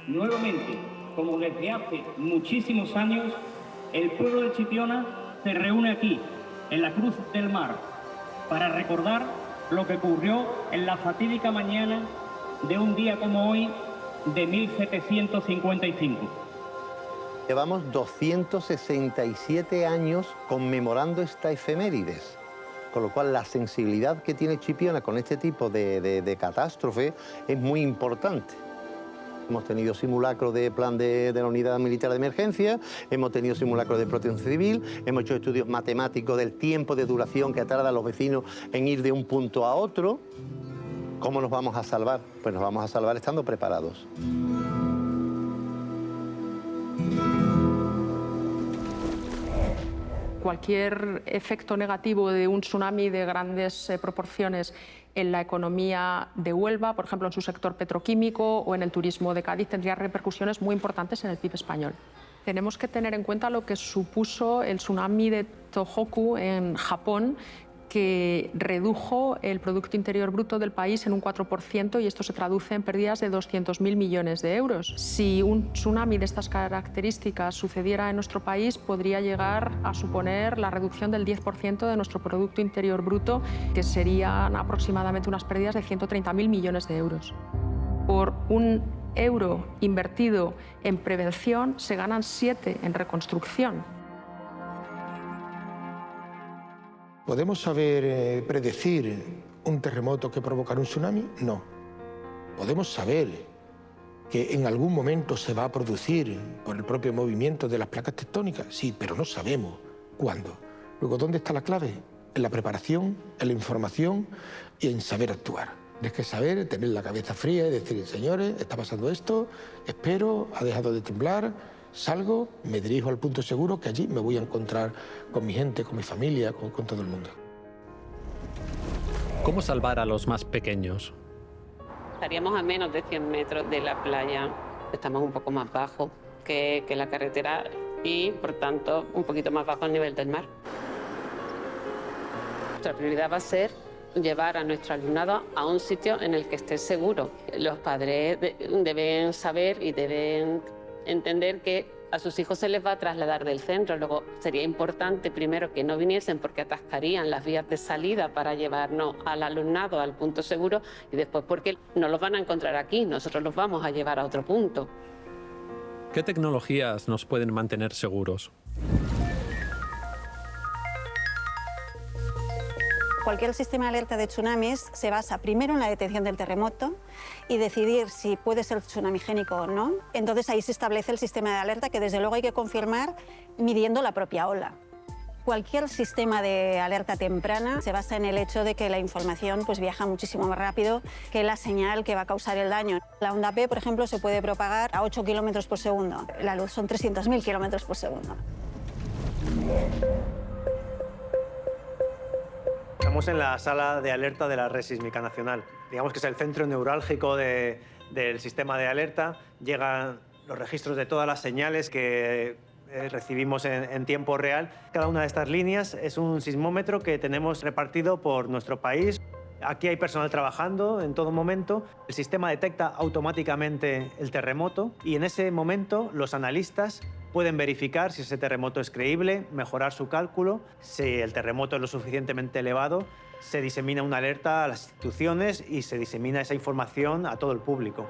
nuevamente, como desde hace muchísimos años, el pueblo de Chipiona se reúne aquí, en la Cruz del Mar, para recordar lo que ocurrió en la fatídica mañana de un día como hoy de 1755. Llevamos 267 años conmemorando esta efemérides, con lo cual la sensibilidad que tiene Chipiona con este tipo de catástrofe es muy importante. Hemos tenido simulacros de plan de la Unidad Militar de Emergencia, hemos tenido simulacros de protección civil, hemos hecho estudios matemáticos del tiempo de duración que tardan los vecinos en ir de un punto a otro. ¿Cómo nos vamos a salvar? Pues nos vamos a salvar estando preparados. Cualquier efecto negativo de un tsunami de grandes proporciones en la economía de Huelva, por ejemplo en su sector petroquímico o en el turismo de Cádiz, tendría repercusiones muy importantes en el PIB español. Tenemos que tener en cuenta lo que supuso el tsunami de Tohoku en Japón, que redujo el Producto Interior Bruto del país en un 4% y esto se traduce en pérdidas de 200.000 millones de euros. Si un tsunami de estas características sucediera en nuestro país, podría llegar a suponer la reducción del 10% de nuestro Producto Interior Bruto, que serían aproximadamente unas pérdidas de 130.000 millones de euros. Por un euro invertido en prevención se ganan 7 en reconstrucción. ¿Podemos saber predecir un terremoto que provocará un tsunami? No. ¿Podemos saber que en algún momento se va a producir por el propio movimiento de las placas tectónicas? Sí, pero no sabemos cuándo. Luego, ¿dónde está la clave? En la preparación, en la información y en saber actuar. Tienes que saber, tener la cabeza fría y decir, señores, está pasando esto, espero, ha dejado de temblar, salgo, me dirijo al punto seguro, que allí me voy a encontrar con mi gente, con mi familia, con todo el mundo. ¿Cómo salvar a los más pequeños? Estaríamos a menos de 100 metros de la playa. Estamos un poco más bajo que la carretera y, por tanto, un poquito más bajo el nivel del mar. Nuestra prioridad va a ser llevar a nuestro alumnado a un sitio en el que esté seguro. Los padres deben saber y deben entender que a sus hijos se les va a trasladar del centro. Luego sería importante primero que no viniesen porque atascarían las vías de salida para llevarnos al alumnado al punto seguro y después porque no los van a encontrar aquí, nosotros los vamos a llevar a otro punto. ¿Qué tecnologías nos pueden mantener seguros? Cualquier sistema de alerta de tsunamis se basa primero en la detección del terremoto y decidir si puede ser tsunamigénico o no. Entonces ahí se establece el sistema de alerta que desde luego hay que confirmar midiendo la propia ola. Cualquier sistema de alerta temprana se basa en el hecho de que la información viaja muchísimo más rápido que la señal que va a causar el daño. La onda P, por ejemplo, se puede propagar a 8 kilómetros por segundo. La luz son 300.000 kilómetros por segundo. Estamos en la sala de alerta de la Red Sísmica Nacional. Digamos que es el centro neurálgico del sistema de alerta. Llegan los registros de todas las señales que recibimos en tiempo real. Cada una de estas líneas es un sismómetro que tenemos repartido por nuestro país. Aquí hay personal trabajando en todo momento. El sistema detecta automáticamente el terremoto y en ese momento los analistas pueden verificar si ese terremoto es creíble, mejorar su cálculo. Si el terremoto es lo suficientemente elevado, se disemina una alerta a las instituciones y se disemina esa información a todo el público.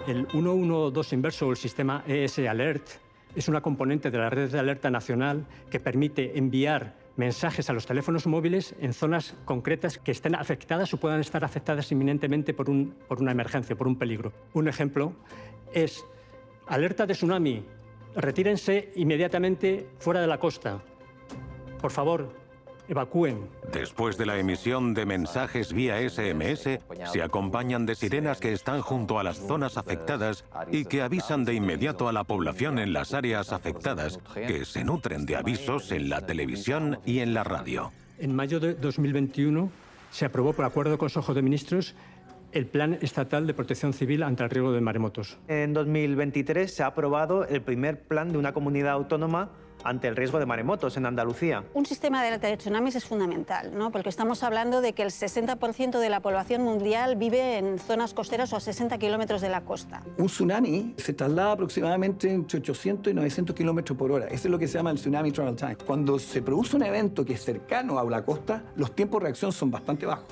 El 112 inverso o el sistema ES Alert es una componente de la red de alerta nacional que permite enviar mensajes a los teléfonos móviles en zonas concretas que estén afectadas o puedan estar afectadas inminentemente por una emergencia, por un peligro. Un ejemplo es: alerta de tsunami, retírense inmediatamente fuera de la costa. Por favor, evacúen. Después de la emisión de mensajes vía SMS, se acompañan de sirenas que están junto a las zonas afectadas y que avisan de inmediato a la población en las áreas afectadas, que se nutren de avisos en la televisión y en la radio. En mayo de 2021 se aprobó por acuerdo del Consejo de Ministros el Plan Estatal de Protección Civil ante el riesgo de maremotos. En 2023 se ha aprobado el primer plan de una comunidad autónoma ante el riesgo de maremotos en Andalucía. Un sistema de alerta de tsunamis es fundamental, ¿no? Porque estamos hablando de que el 60% de la población mundial vive en zonas costeras o a 60 kilómetros de la costa. Un tsunami se traslada aproximadamente entre 800 y 900 kilómetros por hora. Eso es lo que se llama el tsunami travel time. Cuando se produce un evento que es cercano a la costa, los tiempos de reacción son bastante bajos.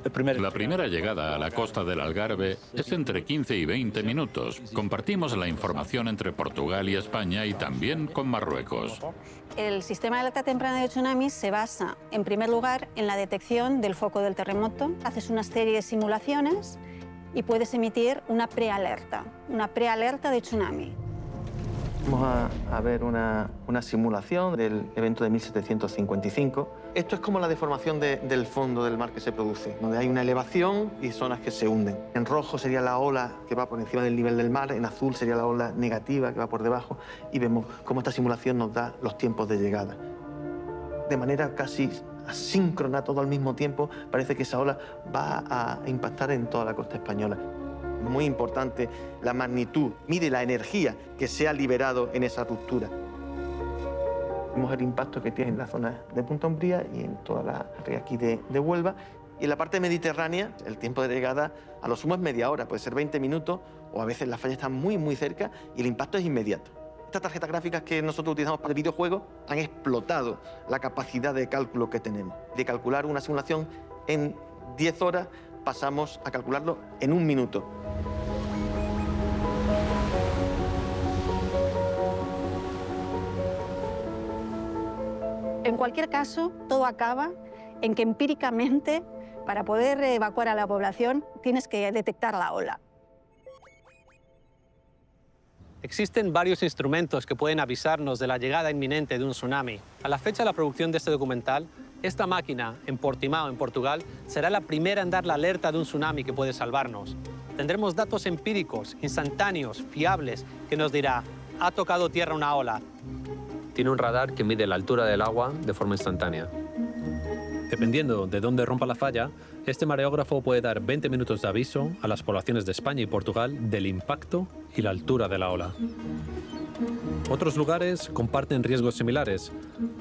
La primera llegada a la costa del Algarve es entre 15 y 20 minutos. Compartimos la información entre Portugal y España y también con Marruecos. El sistema de alerta temprana de tsunamis se basa, en primer lugar, en la detección del foco del terremoto. Haces una serie de simulaciones y puedes emitir una prealerta de tsunami. Vamos a ver una simulación del evento de 1755. Esto es como la deformación del fondo del mar que se produce, donde hay una elevación y zonas que se hunden. En rojo sería la ola que va por encima del nivel del mar, en azul sería la ola negativa que va por debajo, y vemos cómo esta simulación nos da los tiempos de llegada. De manera casi asíncrona, todo al mismo tiempo, parece que esa ola va a impactar en toda la costa española. muy importante la magnitud, mide la energía que se ha liberado en esa ruptura. Vemos el impacto que tiene en la zona de Punta Umbría y en toda la red aquí de Huelva. Y en la parte mediterránea, el tiempo de llegada a lo sumo es media hora, puede ser 20 minutos, o a veces la falla está muy, muy cerca y el impacto es inmediato. Estas tarjetas gráficas que nosotros utilizamos para el videojuego han explotado la capacidad de cálculo que tenemos. De calcular una simulación en 10 horas, pasamos a calcularlo en 1 minuto. En cualquier caso, todo acaba en que empíricamente, para poder evacuar a la población, tienes que detectar la ola. Existen varios instrumentos que pueden avisarnos de la llegada inminente de un tsunami. A la fecha de la producción de este documental, esta máquina en Portimao, en Portugal, será la primera en dar la alerta de un tsunami que puede salvarnos. Tendremos datos empíricos, instantáneos, fiables, que nos dirá, ha tocado tierra una ola. Tiene un radar que mide la altura del agua de forma instantánea. Dependiendo de dónde rompa la falla, este mareógrafo puede dar 20 minutos de aviso a las poblaciones de España y Portugal del impacto y la altura de la ola. Otros lugares comparten riesgos similares.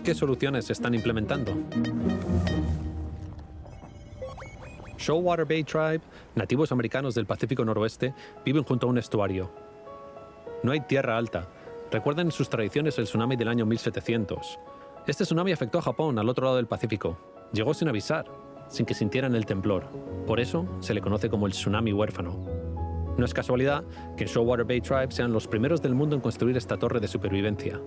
¿Qué soluciones se están implementando? Shoalwater Bay Tribe, nativos americanos del Pacífico Noroeste, viven junto a un estuario. No hay tierra alta. Recuerdan en sus tradiciones el tsunami del año 1700. Este tsunami afectó a Japón, al otro lado del Pacífico. Llegó sin avisar, sin que sintieran el temblor. Por eso se le conoce como el tsunami huérfano. No es casualidad que Shoalwater Bay Tribe sean los primeros del mundo en construir esta torre de supervivencia.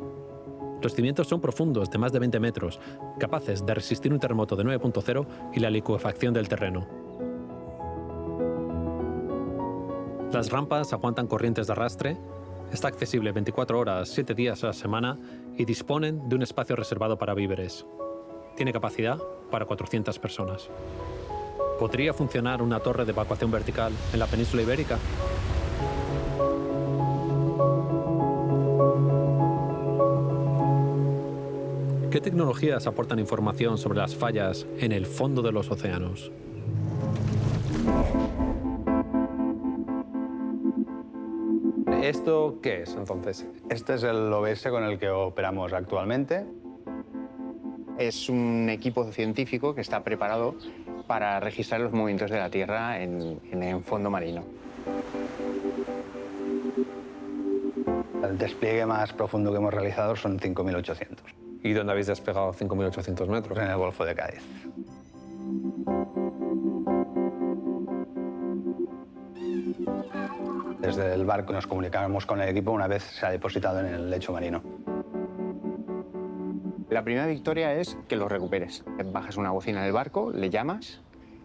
Los cimientos son profundos, de más de 20 metros, capaces de resistir un terremoto de 9.0 y la licuefacción del terreno. Las rampas aguantan corrientes de arrastre, está accesible 24 horas, 7 días a la semana y disponen de un espacio reservado para víveres. Tiene capacidad para 400 personas. ¿Podría funcionar una torre de evacuación vertical en la península ibérica? ¿Qué tecnologías aportan información sobre las fallas en el fondo de los océanos? ¿Esto qué es, entonces? Este es el OBS con el que operamos actualmente. Es un equipo científico que está preparado para registrar los movimientos de la Tierra en fondo marino. El despliegue más profundo que hemos realizado son 5.800. ¿Y dónde habéis despegado 5.800 metros? En el Golfo de Cádiz. Desde el barco nos comunicamos con el equipo una vez se ha depositado en el lecho marino. La primera victoria es que lo recuperes. Bajas una bocina del barco, le llamas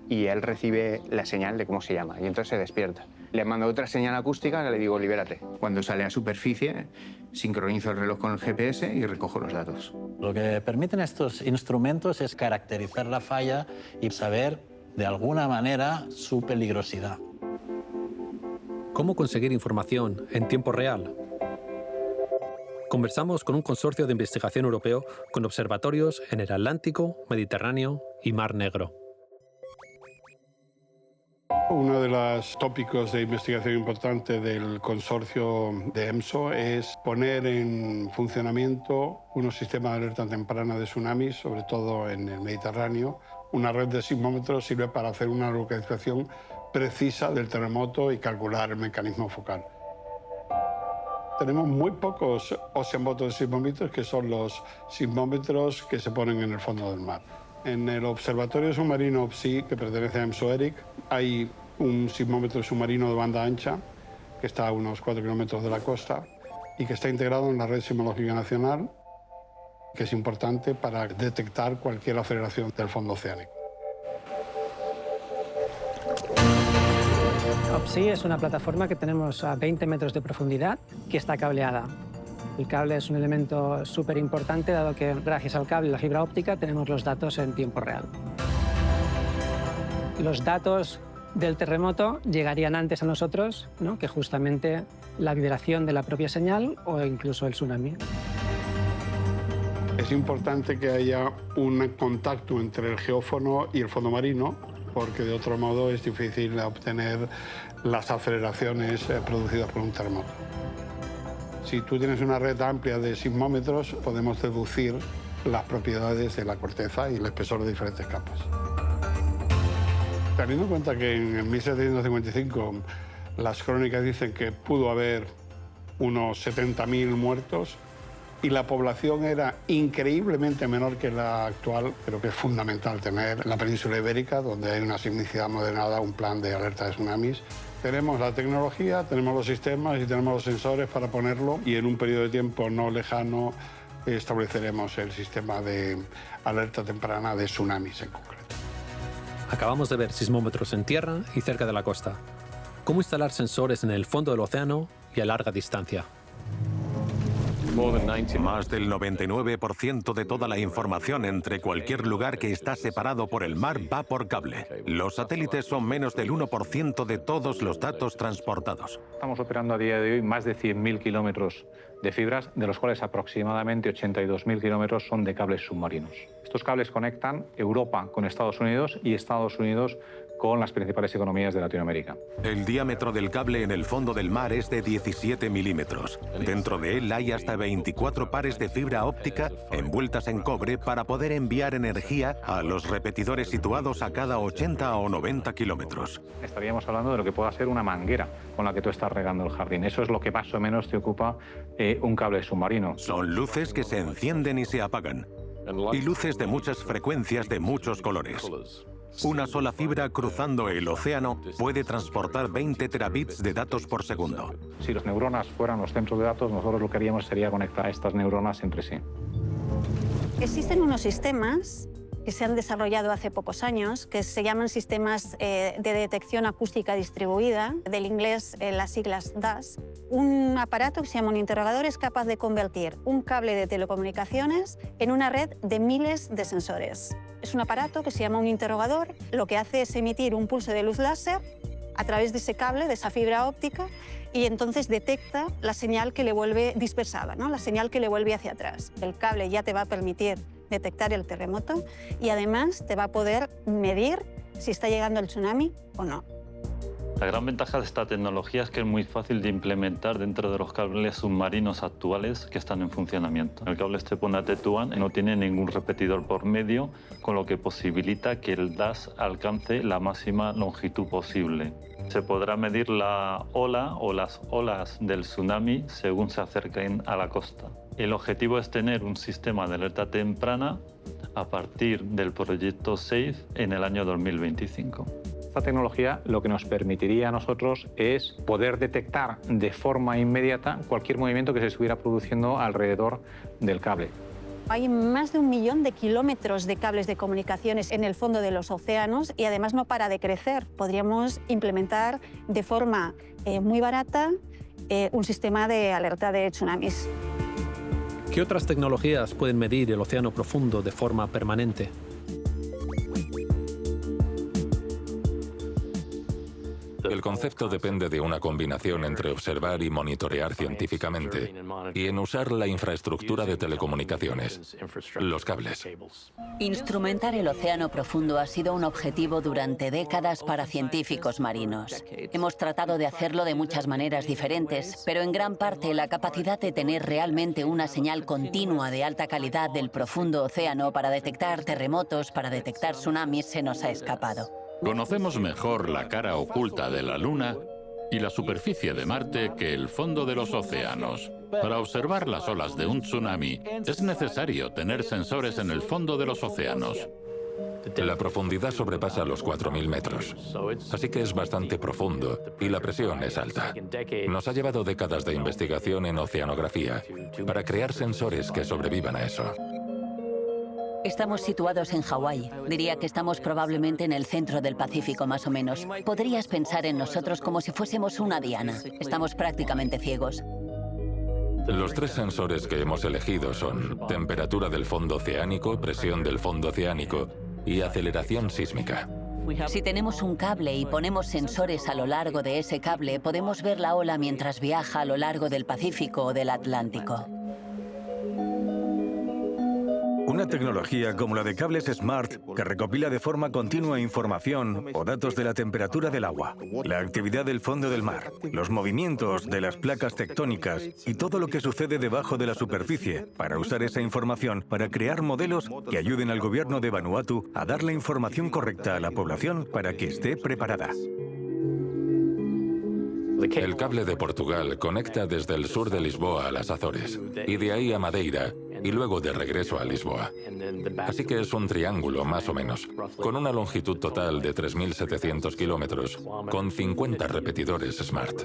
y él recibe la señal de cómo se llama y entonces se despierta. Le mando otra señal acústica que le digo libérate. Cuando sale a superficie, sincronizo el reloj con el GPS y recojo los datos. Lo que permiten estos instrumentos es caracterizar la falla y saber de alguna manera su peligrosidad. ¿Cómo conseguir información en tiempo real? Conversamos con un consorcio de investigación europeo con observatorios en el Atlántico, Mediterráneo y Mar Negro. Uno de los tópicos de investigación importante del consorcio de EMSO es poner en funcionamiento unos sistemas de alerta temprana de tsunamis, sobre todo en el Mediterráneo. Una red de sismómetros sirve para hacer una localización precisa del terremoto y calcular el mecanismo focal. Tenemos muy pocos oceanómetros de sismómetros, que son los sismómetros que se ponen en el fondo del mar. En el Observatorio Submarino OPSI, que pertenece a EMSO-ERIC, hay un sismómetro submarino de banda ancha que está a unos 4 kilómetros de la costa y que está integrado en la Red Sismológica Nacional, que es importante para detectar cualquier aceleración del fondo oceánico. OPSI es una plataforma que tenemos a 20 metros de profundidad que está cableada. El cable es un elemento súper importante, dado que gracias al cable y la fibra óptica tenemos los datos en tiempo real. Los datos del terremoto llegarían antes a nosotros, ¿no?, que justamente la vibración de la propia señal o incluso el tsunami. Es importante que haya un contacto entre el geófono y el fondo marino, porque de otro modo es difícil obtener las aceleraciones producidas por un terremoto. Si tú tienes una red amplia de sismómetros, podemos deducir las propiedades de la corteza y el espesor de diferentes capas. Teniendo en cuenta que en el 1755 las crónicas dicen que pudo haber unos 70.000 muertos y la población era increíblemente menor que la actual, creo que es fundamental tener en la península ibérica, donde hay una sismicidad moderada, un plan de alerta de tsunamis. Tenemos la tecnología, tenemos los sistemas y tenemos los sensores para ponerlo, y en un periodo de tiempo no lejano estableceremos el sistema de alerta temprana de tsunamis en concreto. Acabamos de ver sismómetros en tierra y cerca de la costa. ¿Cómo instalar sensores en el fondo del océano y a larga distancia? Más del 99% de toda la información entre cualquier lugar que está separado por el mar va por cable. Los satélites son menos del 1% de todos los datos transportados. Estamos operando a día de hoy más de 100.000 kilómetros de fibras, de los cuales aproximadamente 82.000 kilómetros son de cables submarinos. Estos cables conectan Europa con Estados Unidos y Estados Unidos con las principales economías de Latinoamérica. El diámetro del cable en el fondo del mar es de 17 milímetros. Dentro de él hay hasta 24 pares de fibra óptica envueltas en cobre para poder enviar energía a los repetidores situados a cada 80 o 90 kilómetros. Estaríamos hablando de lo que pueda ser una manguera con la que tú estás regando el jardín. Eso es lo que más o menos te ocupa un cable submarino. Son luces que se encienden y se apagan. Y luces de muchas frecuencias de muchos colores. Una sola fibra cruzando el océano puede transportar 20 terabits de datos por segundo. Si las neuronas fueran los centros de datos, nosotros lo que haríamos sería conectar a estas neuronas entre sí. Existen unos sistemas que se han desarrollado hace pocos años, que se llaman sistemas de detección acústica distribuida, del inglés las siglas DAS. Un aparato que se llama un interrogador es capaz de convertir un cable de telecomunicaciones en una red de miles de sensores. Es un aparato que se llama un interrogador, lo que hace es emitir un pulso de luz láser a través de ese cable, de esa fibra óptica, y entonces detecta la señal que le vuelve dispersada, ¿no? La señal que le vuelve hacia atrás. El cable ya te va a permitir detectar el terremoto y además te va a poder medir si está llegando el tsunami o no. La gran ventaja de esta tecnología es que es muy fácil de implementar dentro de los cables submarinos actuales que están en funcionamiento. El cable este pone a Tetuán y no tiene ningún repetidor por medio, con lo que posibilita que el DAS alcance la máxima longitud posible. Se podrá medir la ola o las olas del tsunami según se acerquen a la costa. El objetivo es tener un sistema de alerta temprana a partir del proyecto SAFE en el año 2025. Esta tecnología lo que nos permitiría a nosotros es poder detectar de forma inmediata cualquier movimiento que se estuviera produciendo alrededor del cable. Hay más de 1 millón de kilómetros de cables de comunicaciones en el fondo de los océanos y además no para de crecer. Podríamos implementar de forma muy barata un sistema de alerta de tsunamis. ¿Qué otras tecnologías pueden medir el océano profundo de forma permanente? El concepto depende de una combinación entre observar y monitorear científicamente y en usar la infraestructura de telecomunicaciones, los cables. Instrumentar el océano profundo ha sido un objetivo durante décadas para científicos marinos. Hemos tratado de hacerlo de muchas maneras diferentes, pero en gran parte la capacidad de tener realmente una señal continua de alta calidad del profundo océano para detectar terremotos, para detectar tsunamis, se nos ha escapado. Conocemos mejor la cara oculta de la Luna y la superficie de Marte que el fondo de los océanos. Para observar las olas de un tsunami, es necesario tener sensores en el fondo de los océanos. La profundidad sobrepasa los 4.000 metros, así que es bastante profundo y la presión es alta. Nos ha llevado décadas de investigación en oceanografía para crear sensores que sobrevivan a eso. Estamos situados en Hawái. Diría que estamos probablemente en el centro del Pacífico, más o menos. Podrías pensar en nosotros como si fuésemos una diana. Estamos prácticamente ciegos. Los 3 sensores que hemos elegido son temperatura del fondo oceánico, presión del fondo oceánico y aceleración sísmica. Si tenemos un cable y ponemos sensores a lo largo de ese cable, podemos ver la ola mientras viaja a lo largo del Pacífico o del Atlántico. Una tecnología como la de cables Smart que recopila de forma continua información o datos de la temperatura del agua, la actividad del fondo del mar, los movimientos de las placas tectónicas y todo lo que sucede debajo de la superficie para usar esa información para crear modelos que ayuden al gobierno de Vanuatu a dar la información correcta a la población para que esté preparada. El cable de Portugal conecta desde el sur de Lisboa a las Azores y de ahí a Madeira y luego de regreso a Lisboa. Así que es un triángulo más o menos, con una longitud total de 3.700 kilómetros, con 50 repetidores Smart.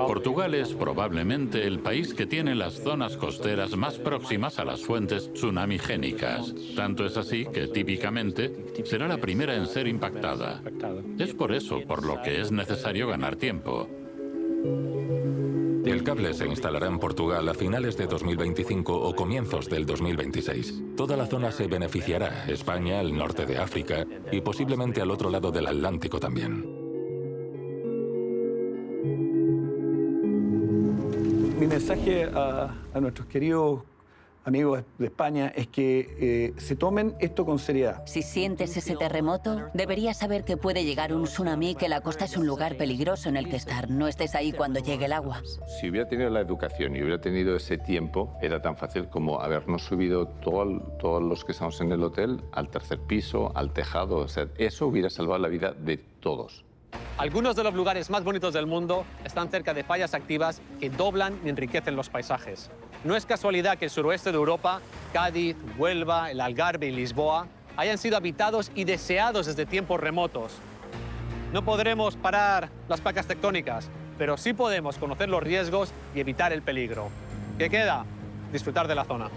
Portugal es probablemente el país que tiene las zonas costeras más próximas a las fuentes tsunamigénicas. Tanto es así que típicamente será la primera en ser impactada. Es por eso por lo que es necesario ganar tiempo. El cable se instalará en Portugal a finales de 2025 o comienzos del 2026. Toda la zona se beneficiará, España, el norte de África y posiblemente al otro lado del Atlántico también. Mi mensaje a nuestros queridos amigos de España es que se tomen esto con seriedad. Si sientes ese terremoto, deberías saber que puede llegar un tsunami, que la costa es un lugar peligroso en el que estar. No estés ahí cuando llegue el agua. Si hubiera tenido la educación y hubiera tenido ese tiempo, era tan fácil como habernos subido todos los que estamos en el hotel al tercer piso, al tejado. O sea, eso hubiera salvado la vida de todos. Algunos de los lugares más bonitos del mundo están cerca de fallas activas que doblan y enriquecen los paisajes. No es casualidad que el suroeste de Europa, Cádiz, Huelva, el Algarve y Lisboa, hayan sido habitados y deseados desde tiempos remotos. No podremos parar las placas tectónicas, pero sí podemos conocer los riesgos y evitar el peligro. ¿Qué queda? Disfrutar de la zona.